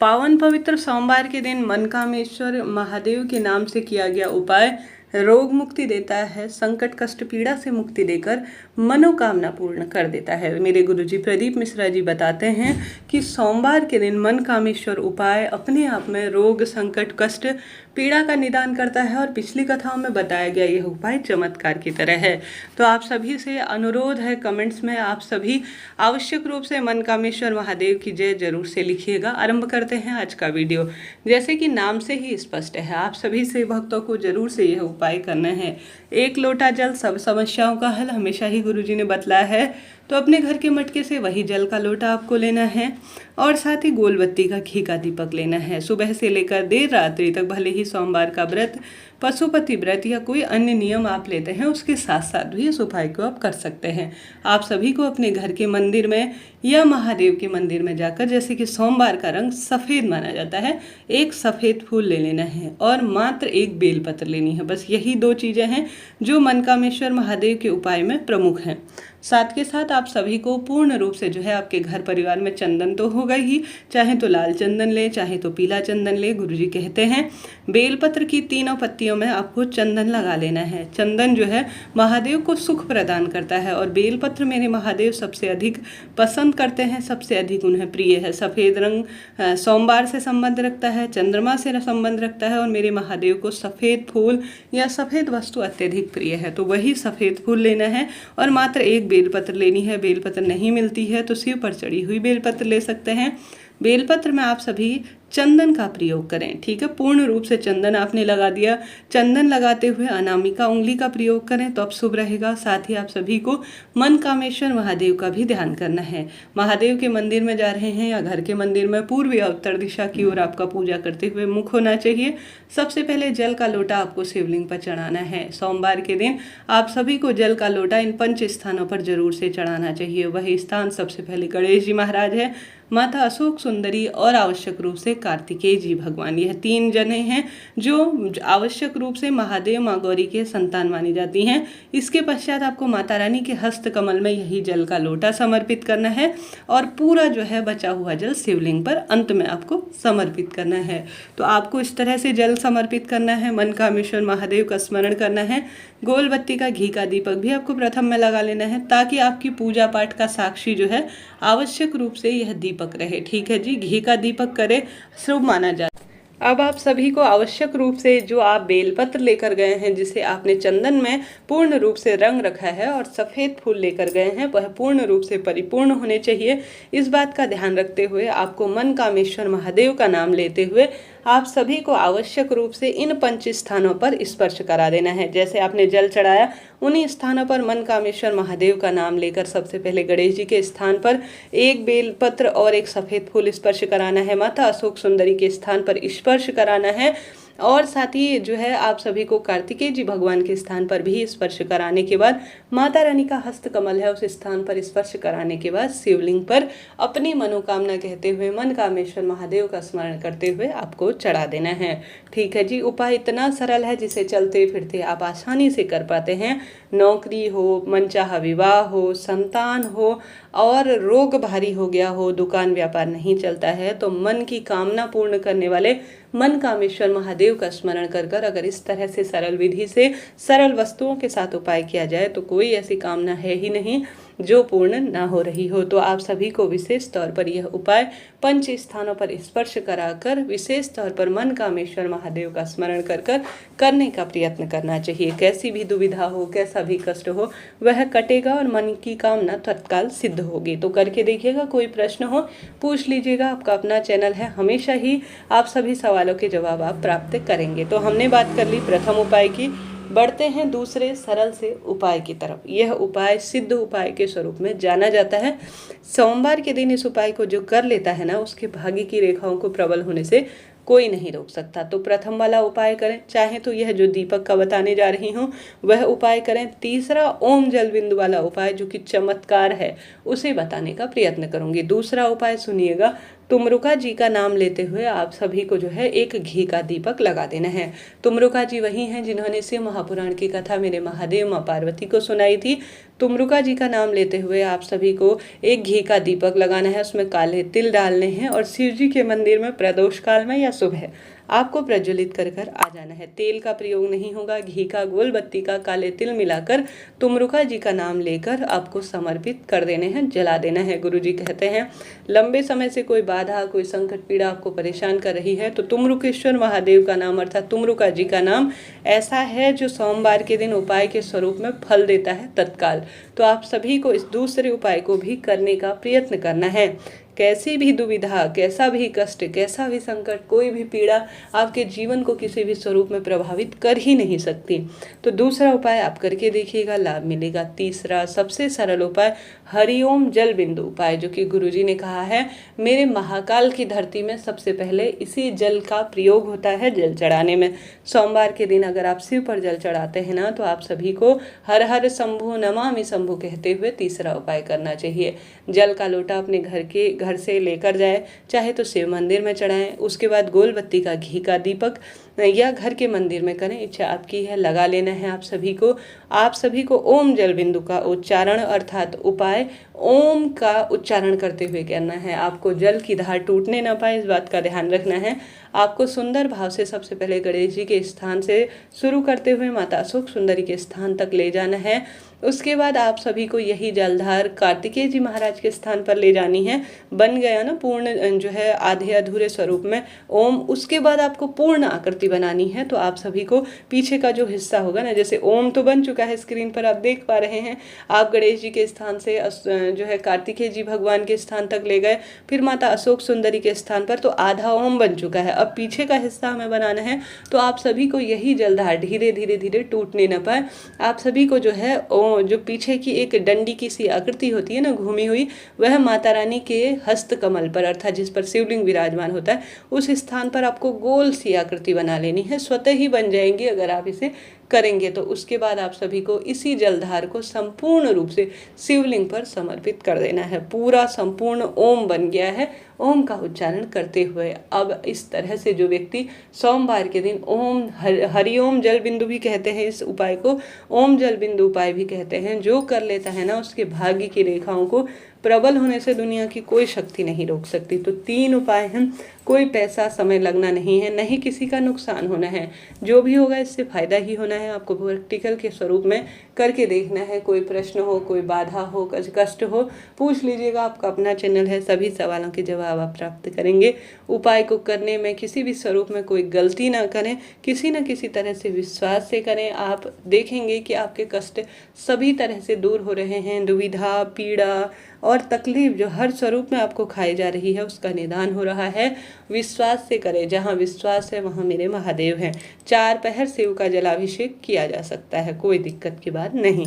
पावन पवित्र सोमवार के दिन मनकामेश्वर महादेव के नाम से किया गया उपाय रोग मुक्ति देता है, संकट कष्ट पीड़ा से मुक्ति देकर मनोकामना पूर्ण कर देता है। मेरे गुरुजी प्रदीप मिश्रा जी बताते हैं कि सोमवार के दिन मनकामेश्वर उपाय अपने आप में रोग संकट कष्ट पीड़ा का निदान करता है और पिछली कथाओं में बताया गया यह उपाय चमत्कार की तरह है। तो आप सभी से अनुरोध है, कमेंट्स में आप सभी आवश्यक रूप से मनकामेश्वर महादेव की जय जरूर से लिखिएगा। आरंभ करते हैं आज का वीडियो। जैसे कि नाम से ही स्पष्ट है, आप सभी से भक्तों को जरूर से यह उपाय करना है। 1 लोटा जल सब समस्याओं का हल, हमेशा ही गुरुजी ने बतलाया है। तो अपने घर के मटके से वही जल का लोटा आपको लेना है और साथ ही गोल बत्ती का घी का दीपक लेना है। सुबह से लेकर देर रात्रि तक, भले ही सोमवार का व्रत, पशुपति व्रत या कोई अन्य नियम आप लेते हैं, उसके साथ साथ भी इस उपाय को आप कर सकते हैं। आप सभी को अपने घर के मंदिर में या महादेव के मंदिर में जाकर, जैसे कि सोमवार का रंग सफ़ेद माना जाता है, एक सफ़ेद फूल ले लेना है और मात्र एक बेलपत्र लेनी है। बस यही 2 चीज़ें हैं जो मनकामेश्वर महादेव के उपाय में प्रमुख हैं। साथ के साथ आप सभी को पूर्ण रूप से जो है आपके घर परिवार में चंदन तो होगा ही, चाहे तो लाल चंदन ले चाहे तो पीला चंदन ले। गुरुजी कहते हैं बेलपत्र की 3 पत्तियों में आपको चंदन लगा लेना है। चंदन जो है महादेव को सुख प्रदान करता है और बेलपत्र मेरे महादेव सबसे अधिक पसंद करते हैं, सबसे अधिक उन्हें प्रिय है। सफ़ेद रंग सोमवार से संबंध रखता है, चंद्रमा से संबंध रखता है और मेरे महादेव को सफ़ेद फूल या सफ़ेद वस्तु अत्यधिक प्रिय है। तो वही सफ़ेद फूल लेना है और मात्र एक बेलपत्र लेनी है। बेलपत्र नहीं मिलती है तो शिव पर चढ़ी हुई बेलपत्र ले सकते हैं। बेलपत्र में आप सभी चंदन का प्रयोग करें, ठीक है। पूर्ण रूप से चंदन आपने लगा दिया। चंदन लगाते हुए अनामिका उंगली का प्रयोग करें तो अब शुभ रहेगा। साथ ही आप सभी को मनकामेश्वर महादेव का भी ध्यान करना है। महादेव के मंदिर में जा रहे हैं या घर के मंदिर में, पूर्व या उत्तर दिशा की ओर आपका पूजा करते हुए मुख होना चाहिए। सबसे पहले जल का लोटा आपको शिवलिंग पर चढ़ाना है। सोमवार के दिन आप सभी को जल का लोटा इन 5 स्थानों पर जरूर से चढ़ाना चाहिए। वही स्थान सबसे पहले गणेश जी महाराज है, माता अशोक सुंदरी और आवश्यक रूप से कार्तिकेय जी भगवान। यह 3 जने हैं जो आवश्यक रूप से महादेव माँ गौरी के संतान मानी जाती हैं। इसके पश्चात आपको माता रानी के हस्त कमल में यही जल का लोटा समर्पित करना है और पूरा जो है बचा हुआ जल शिवलिंग पर अंत में आपको समर्पित करना है। तो आपको इस तरह से जल समर्पित करना है, मनकामेश्वर महादेव का स्मरण करना है। गोल बत्ती का घी का दीपक भी आपको प्रथम में लगा लेना है ताकि आपकी पूजा पाठ का साक्षी जो है आवश्यक रूप से यह दीपक रहे, ठीक है जी। घी का दीपक करे शुभ माना जाता है। अब आप सभी को आवश्यक रूप से जो आप बेलपत्र लेकर गए हैं, जिसे आपने चंदन में पूर्ण रूप से रंग रखा है और सफ़ेद फूल लेकर गए हैं, वह पूर्ण रूप से परिपूर्ण होने चाहिए। इस बात का ध्यान रखते हुए आपको मनकामेश्वर महादेव का नाम लेते हुए आप सभी को आवश्यक रूप से इन 5 स्थानों पर स्पर्श करा देना है। जैसे आपने जल चढ़ाया, उन्हीं स्थानों पर मनकामेश्वर महादेव का नाम लेकर सबसे पहले गणेश जी के स्थान पर एक बेलपत्र और एक सफ़ेद फूल स्पर्श कराना है। माता अशोक सुंदरी के स्थान पर स्पर्श कराना है और साथ ही जो है आप सभी को कार्तिकेय जी भगवान के स्थान पर भी स्पर्श कराने के बाद माता रानी का हस्त कमल है उस स्थान पर स्पर्श कराने के बाद शिवलिंग पर अपनी मनोकामना कहते हुए मनकामेश्वर महादेव का स्मरण करते हुए आपको चढ़ा देना है, ठीक है जी। उपाय इतना सरल है जिसे चलते फिरते आप आसानी से कर पाते हैं। नौकरी हो, मनचाहा विवाह हो, संतान हो और रोग भारी हो गया हो, दुकान व्यापार नहीं चलता है, तो मन की कामना पूर्ण करने वाले मनकामेश्वर महादेव का स्मरण कर कर अगर इस तरह से सरल विधि से सरल वस्तुओं के साथ उपाय किया जाए तो कोई ऐसी कामना है ही नहीं जो पूर्ण ना हो रही हो। तो आप सभी को विशेष तौर पर यह उपाय 5 स्थानों पर स्पर्श कराकर विशेष तौर पर मनकामेश्वर महादेव का स्मरण कर कर करने का प्रयत्न करना चाहिए। कैसी भी दुविधा हो, कैसा भी कष्ट हो, वह कटेगा और मन की कामना तत्काल सिद्ध होगी। तो करके देखिएगा। कोई प्रश्न हो पूछ लीजिएगा, आपका अपना चैनल है, हमेशा ही आप सभी सवालों के जवाब आप प्राप्त करेंगे। तो हमने बात कर ली प्रथम उपाय की, बढ़ते हैं दूसरे सरल से उपाय की तरफ। यह उपाय सिद्ध उपाय के स्वरूप में जाना जाता है। सोमवार के दिन इस उपाय को जो कर लेता है ना, उसके भाग्य की रेखाओं को प्रबल होने से कोई नहीं रोक सकता। तो प्रथम वाला उपाय करें, चाहे तो यह जो दीपक का बताने जा रही हूँ वह उपाय करें। तीसरा ओम जल बिंदु वाला उपाय जो कि चमत्कार है उसे बताने का प्रयत्न करूंगी। दूसरा उपाय सुनिएगा, तुमरुका जी का नाम लेते हुए आप सभी को जो है एक घी का दीपक लगा देना है। तुमरुका जी वही हैं जिन्होंने शिव महापुराण की कथा मेरे महादेव माँ पार्वती को सुनाई थी। तुमरुका जी का नाम लेते हुए आप सभी को एक घी का दीपक लगाना है, उसमें काले तिल डालने हैं और शिव जी के मंदिर में प्रदोष काल में या सुबह आपको प्रज्वलित कर कर आ जाना है। तेल का प्रयोग नहीं होगा, घी का, गोल बत्ती का, काले तिल मिलाकर तुमरुका जी का नाम लेकर आपको समर्पित कर देने हैं, जला देना है। गुरु जी कहते हैं लंबे समय से कोई बाधा, कोई संकट, पीड़ा आपको परेशान कर रही है तो तुमरुकेश्वर महादेव का नाम अर्थात तुमरुका जी का नाम ऐसा है जो सोमवार के दिन उपाय के स्वरूप में फल देता है तत्काल। तो आप सभी को इस दूसरे उपाय को भी करने का प्रयत्न करना है। कैसी भी दुविधा, कैसा भी कष्ट, कैसा भी संकट, कोई भी पीड़ा आपके जीवन को किसी भी स्वरूप में प्रभावित कर ही नहीं सकती। तो दूसरा उपाय आप करके देखिएगा, लाभ मिलेगा। तीसरा सबसे सरल उपाय हरिओम जल बिंदु उपाय, जो कि गुरुजी ने कहा है मेरे महाकाल की धरती में सबसे पहले इसी जल का प्रयोग होता है जल चढ़ाने में। सोमवार के दिन अगर आप शिव पर जल चढ़ाते हैं ना, तो आप सभी को हर हर शंभु नमामि शंभु कहते हुए तीसरा उपाय करना चाहिए। जल का लोटा अपने घर से लेकर जाए, चाहे तो शिव मंदिर में चढ़ाएं, उसके बाद गोल बत्ती का घी का दीपक या घर के मंदिर में करें, इच्छा आपकी है, लगा लेना है आप सभी को ओम जल बिंदु का उच्चारण अर्थात उपाय ओम का उच्चारण करते हुए करना है। आपको जल की धार टूटने ना पाए, इस बात का ध्यान रखना है। आपको सुंदर भाव से सबसे पहले गणेश जी के स्थान से शुरू करते हुए माता अशोक सुंदरी के स्थान तक ले जाना है। उसके बाद आप सभी को यही जलधार कार्तिकेय जी महाराज के स्थान पर ले जानी है। बन गया ना पूर्ण जो है आधे अधूरे स्वरूप में ओम। उसके बाद आपको पूर्ण आकृति बनानी है। तो आप सभी को पीछे का जो हिस्सा होगा ना, जैसे ओम तो बन चुका है स्क्रीन पर आप देख पा रहे हैं, आप गणेश जी के स्थान से जो है कार्तिकेय जी भगवान के स्थान तक ले गए, फिर माता अशोक सुंदरी के स्थान पर, तो आधा ओम बन चुका है। अब पीछे का हिस्सा हमें बनाना है। तो आप सभी को यही जलधार धीरे धीरे धीरे टूटने न पाए, आप सभी को जो है जो पीछे की एक डंडी की सी आकृति होती है ना घूमी हुई, वह माता रानी के हस्त कमल पर अर्थात जिस पर शिवलिंग विराजमान होता है उस स्थान पर आपको गोल सी आकृति बना लेनी है। स्वतः ही बन जाएंगी अगर आप इसे करेंगे। तो उसके बाद आप सभी को इसी जलधार को संपूर्ण रूप से शिवलिंग पर समर्पित कर देना है। पूरा संपूर्ण ओम बन गया है, ओम का उच्चारण करते हुए। अब इस तरह से जो व्यक्ति सोमवार के दिन ओम हरिओम जल बिंदु भी कहते हैं इस उपाय को, ओम जल बिंदु उपाय भी कहते हैं, जो कर लेता है ना उसके भाग्य की रेखाओं को प्रबल होने से दुनिया की कोई शक्ति नहीं रोक सकती। तो 3 उपाय हैं, कोई पैसा समय लगना नहीं है, नहीं किसी का नुकसान होना है, जो भी होगा इससे फायदा ही होना है। आपको प्रैक्टिकल के स्वरूप में करके देखना है। कोई प्रश्न हो, कोई बाधा हो, कष्ट हो, पूछ लीजिएगा, आपका अपना चैनल है, सभी सवालों के जवाब आप प्राप्त करेंगे। उपाय को करने में किसी भी स्वरूप में कोई गलती ना करें, किसी न किसी तरह से विश्वास से करें। आप देखेंगे कि आपके कष्ट सभी तरह से दूर हो रहे हैं। दुविधा, पीड़ा और तकलीफ जो हर स्वरूप में आपको खाई जा रही है उसका निदान हो रहा है। विश्वास से करें, जहाँ विश्वास है वहाँ मेरे महादेव हैं। 4 पहर शिव का जलाभिषेक किया जा सकता है, कोई दिक्कत की बात नहीं।